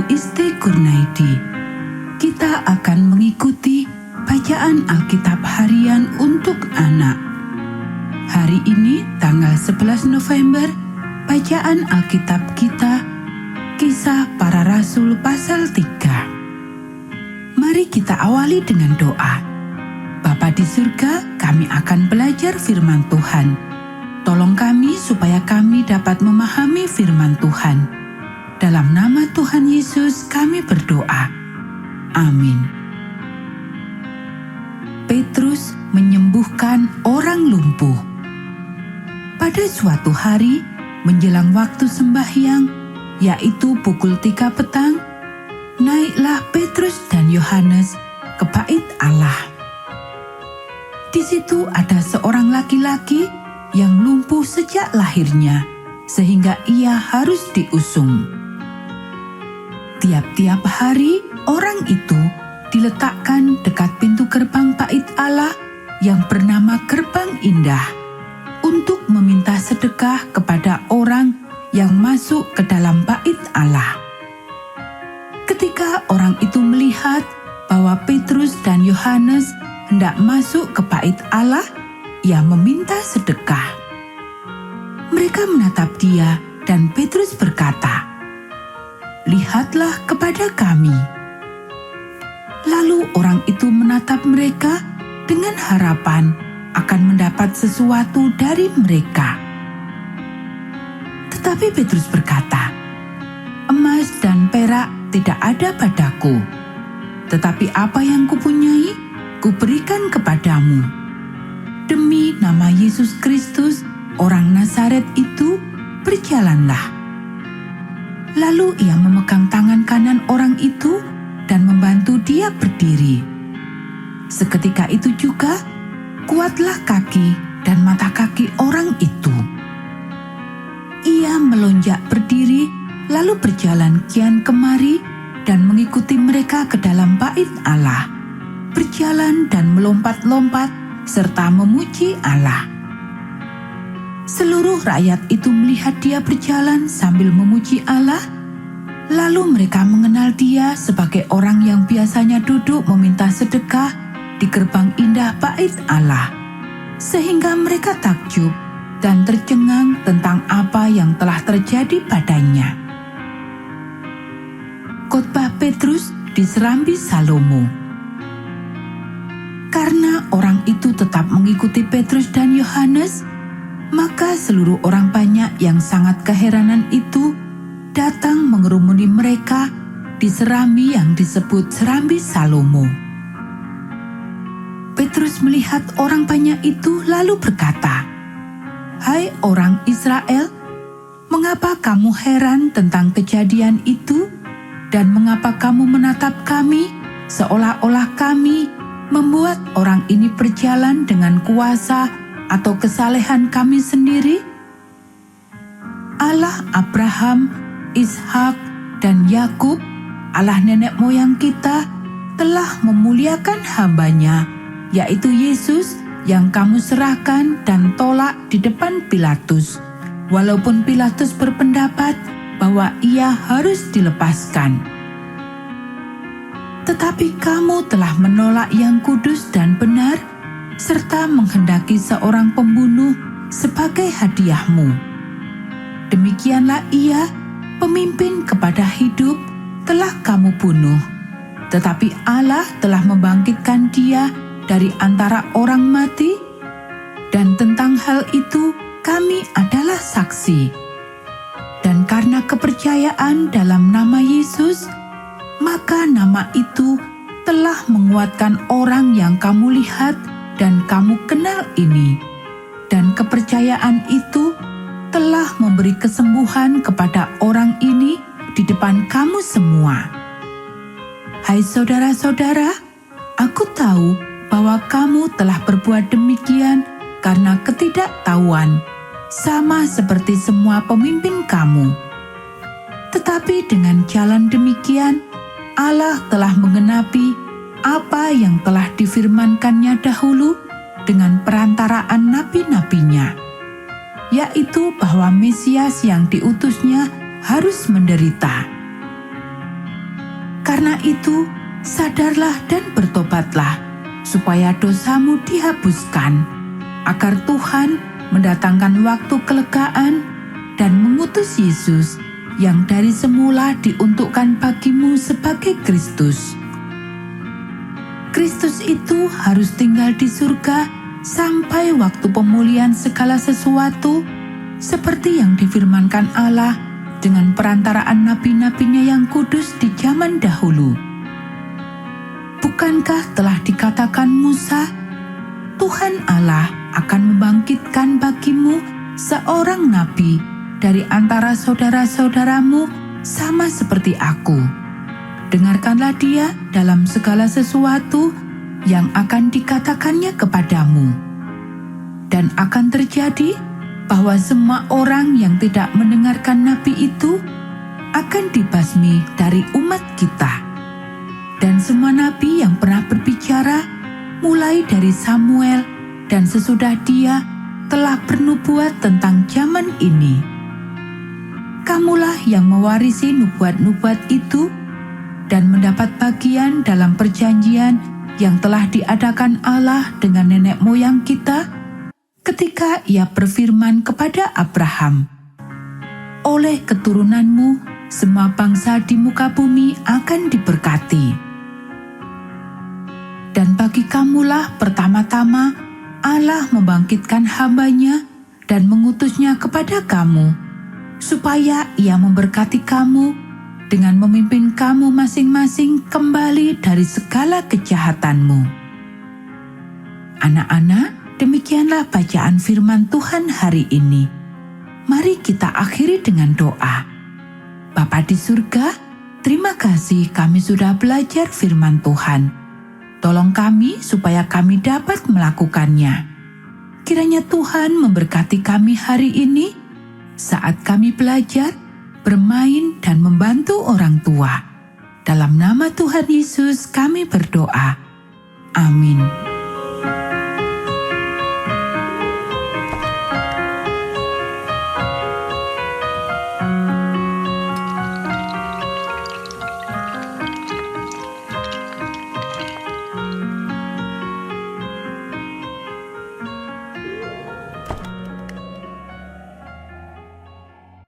Ibu Isti Kurnaidi. Kita akan mengikuti bacaan Alkitab harian untuk anak. Hari ini tanggal 11 November, bacaan Alkitab kita Kisah Para Rasul pasal 3. Mari kita awali dengan doa. Bapa di surga, kami akan belajar firman Tuhan. Tolong kami supaya kami dapat memahami firman Tuhan. Dalam nama Tuhan Yesus kami berdoa. Amin. Petrus menyembuhkan orang lumpuh. Pada suatu hari, menjelang waktu sembahyang, yaitu pukul 3 petang, naiklah Petrus dan Yohanes ke bait Allah. Di situ ada seorang laki-laki yang lumpuh sejak lahirnya, sehingga ia harus diusung. Tiap-tiap hari, orang itu diletakkan dekat pintu gerbang bait Allah yang bernama Gerbang Indah untuk meminta sedekah kepada orang yang masuk ke dalam bait Allah. Ketika orang itu melihat bahwa Petrus dan Yohanes hendak masuk ke bait Allah, ia meminta sedekah. Mereka menatap dia dan Petrus berkata, "Lihatlah kepada kami." Lalu orang itu menatap mereka dengan harapan akan mendapat sesuatu dari mereka. Tetapi Petrus berkata, "Emas dan perak tidak ada padaku, tetapi apa yang kupunyai, kuberikan kepadamu. Demi nama Yesus Kristus, orang Nazaret itu, berjalanlah." Lalu ia memegang tangan kanan orang itu dan membantu dia berdiri. Seketika itu juga, kuatlah kaki dan mata kaki orang itu. Ia melonjak berdiri, lalu berjalan kian kemari dan mengikuti mereka ke dalam bait Allah, berjalan dan melompat-lompat serta memuji Allah. Seluruh rakyat itu melihat dia berjalan sambil memuji Allah. Lalu mereka mengenal dia sebagai orang yang biasanya duduk meminta sedekah di gerbang indah bait Allah, sehingga mereka takjub dan tercengang tentang apa yang telah terjadi padanya. Khotbah Petrus di Serambi Salomo. Karena orang itu tetap mengikuti Petrus dan Yohanes, maka seluruh orang banyak yang sangat keheranan itu datang mengerumuni mereka di serambi yang disebut Serambi Salomo. Petrus melihat orang banyak itu lalu berkata, "Hai orang Israel, mengapa kamu heran tentang kejadian itu? Dan mengapa kamu menatap kami seolah-olah kami membuat orang ini berjalan dengan kuasa atau kesalehan kami sendiri? Allah Abraham, Ishak, dan Yakub, Allah nenek moyang kita, telah memuliakan hamba-Nya, yaitu Yesus yang kamu serahkan dan tolak di depan Pilatus, walaupun Pilatus berpendapat bahwa ia harus dilepaskan. Tetapi kamu telah menolak yang kudus dan benar, serta menghendaki seorang pembunuh sebagai hadiahmu. Demikianlah ia, pemimpin kepada hidup, telah kamu bunuh. Tetapi Allah telah membangkitkan dia dari antara orang mati, dan tentang hal itu kami adalah saksi. Dan karena kepercayaan dalam nama Yesus, maka nama itu telah menguatkan orang yang kamu lihat dan kamu kenal ini, dan kepercayaan itu telah memberi kesembuhan kepada orang ini di depan kamu semua. Hai saudara-saudara, aku tahu bahwa kamu telah berbuat demikian karena ketidaktahuan, sama seperti semua pemimpin kamu. Tetapi dengan jalan demikian, Allah telah menggenapi apa yang telah difirmankannya dahulu dengan perantaraan nabi-nabinya, yaitu bahwa Mesias yang diutusnya harus menderita. Karena itu, sadarlah dan bertobatlah, supaya dosamu dihapuskan, agar Tuhan mendatangkan waktu kelegaan dan mengutus Yesus yang dari semula diuntukkan bagimu sebagai Kristus. Kristus itu harus tinggal di surga sampai waktu pemulihan segala sesuatu, seperti yang difirmankan Allah dengan perantaraan nabi-nabinya yang kudus di zaman dahulu. Bukankah telah dikatakan Musa, Tuhan Allah akan membangkitkan bagimu seorang nabi dari antara saudara-saudaramu sama seperti aku. Dengarkanlah dia dalam segala sesuatu yang akan dikatakannya kepadamu. Dan akan terjadi bahwa semua orang yang tidak mendengarkan nabi itu akan dibasmi dari umat kita. Dan semua nabi yang pernah berbicara, mulai dari Samuel dan sesudah dia, telah bernubuat tentang zaman ini. Kamulah yang mewarisi nubuat-nubuat itu dan mendapat bagian dalam perjanjian yang telah diadakan Allah dengan nenek moyang kita ketika Ia berfirman kepada Abraham, "Oleh keturunanmu, semua bangsa di muka bumi akan diberkati." Dan bagi kamulah pertama-tama Allah membangkitkan hamba-Nya dan mengutusnya kepada kamu, supaya Ia memberkati kamu dengan memimpin kamu masing-masing kembali dari segala kejahatanmu. Anak-anak, demikianlah bacaan firman Tuhan hari ini. Mari kita akhiri dengan doa. Bapa di surga, terima kasih kami sudah belajar firman Tuhan. Tolong kami supaya kami dapat melakukannya. Kiranya Tuhan memberkati kami hari ini saat kami belajar, bermain, dan membantu orang tua. Dalam nama Tuhan Yesus kami berdoa. Amin.